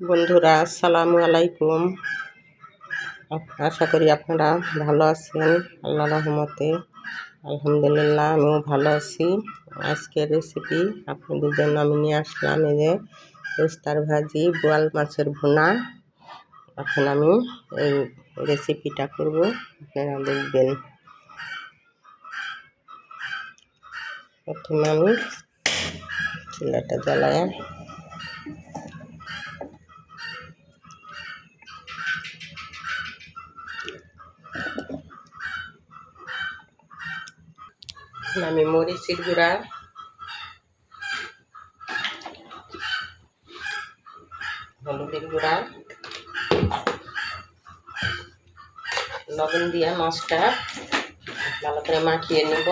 বন্ধুরা আসসালামু আলাইকুম। আশা করি আপনারা ভালো আছেন। আল্লাহর রহমতে আলহামদুলিল্লাহ আমিও ভালো আছি। আজকের রেসিপি আপনাদের জন্য আমি নিয়ে আসলাম এই যে পোস্তার ভাজি, বোয়াল মাছের ভুনা। এখন আমি এই রেসিপিটা করব, আপনারা দেখবেন। প্রথমে আমি চুলাটা জ্বালায় আমি মরিচের গুঁড়া, হলুদের গুঁড়া, লবণ দিয়ে মাছটা ভালো করে মাখিয়ে নেব।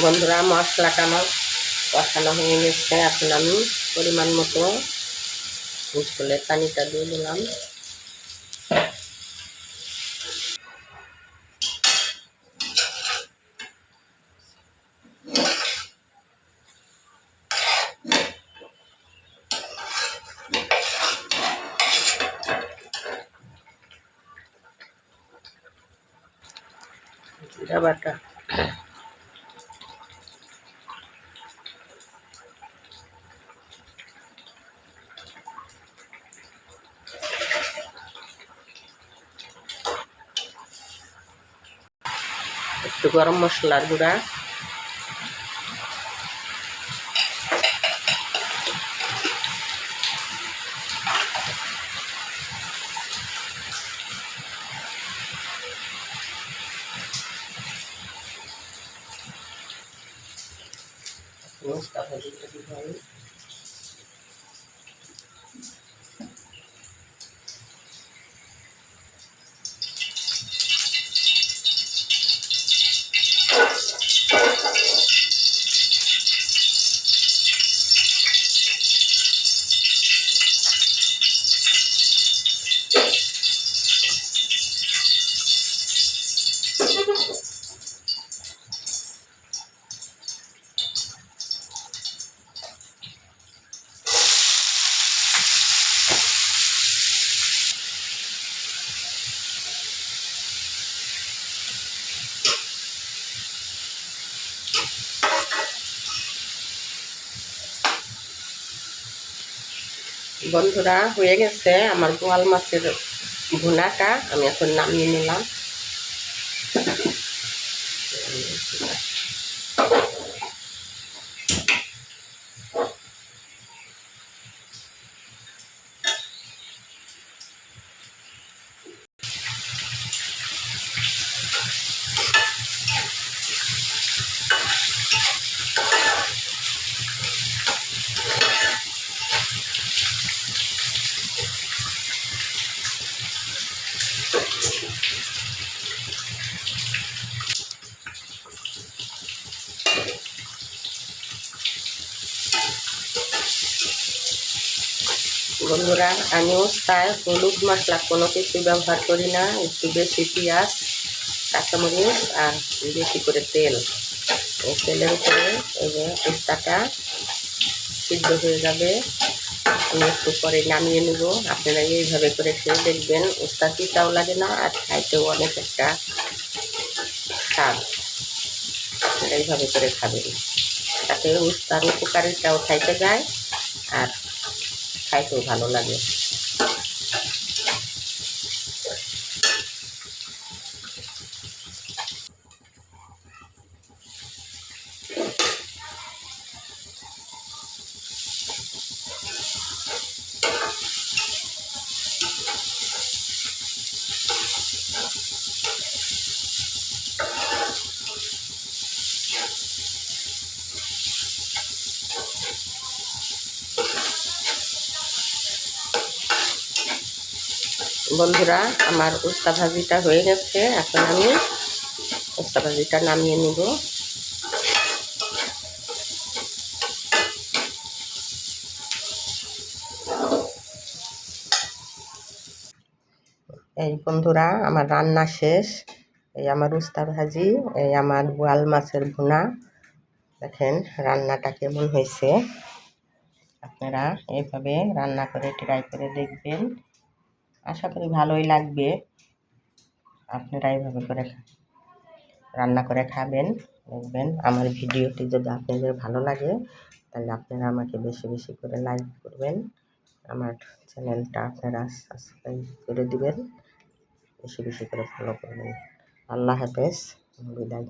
বন্ধুরা মশলাটা আমার কষানো হয়ে গেছে। এখন আমি পরিমাণ মতো ফুলের পানিটা দিয়ে দিলাম। জিরা বাটা, একটু গরম মশলার গুঁড়া, বন্ধুরা হয়ে গেছে আমার বোয়াল মাছের ভুনাটা। আমি এখন নামিয়ে নিলাম। বন্ধুরা, আমি উস্তায় হলুদ মশলা কোনো কিছু ব্যবহার করি না। একটু বেশি পেঁয়াজ, কাঁচামরিচ আর বেশি করে তেল, এই তেলের উপরে এই যে উস্তাটা সিদ্ধ হয়ে যাবে। আমি একটু পরে নামিয়ে নেব। আপনারা এইভাবে করে খেয়ে দেখবেন, উস্তা তিতাও লাগে না আর খাইতেও অনেক একটা স্বাদ। আপনারা এইভাবে করে খাবেন, তাতে উস্তার উপকারিতাও খাইতে যায় আর খাইতেও ভালো লাগে। বন্ধুরা, আমার উস্তা ভাজিটা হয়ে গেছে। এখন আমি উস্তা ভাজিটা নামিয়ে নেব। এই বন্ধুরা, আমার রান্না শেষ। এই আমার উস্তা ভাজি, এই আমার বোয়াল মাছের ভুনা। দেখেন রান্নাটা কেমন হয়েছে। আপনারা এইভাবে রান্না করে ট্রাই করে দেখবেন, আশা করি ভালোই লাগবে। আপনারা এইভাবে করে রান্না করে খাবেন, দেখবেন। আমার ভিডিওটি যদি আপনাদের ভালো লাগে তাহলে আপনারা আমাকে বেশি বেশি করে লাইক করবেন, আমার চ্যানেলটা আপনারা সাবস্ক্রাইব করে দিবেন, বেশি বেশি করে ফলো করবেন। আল্লাহ হাফেজ, বিদায়।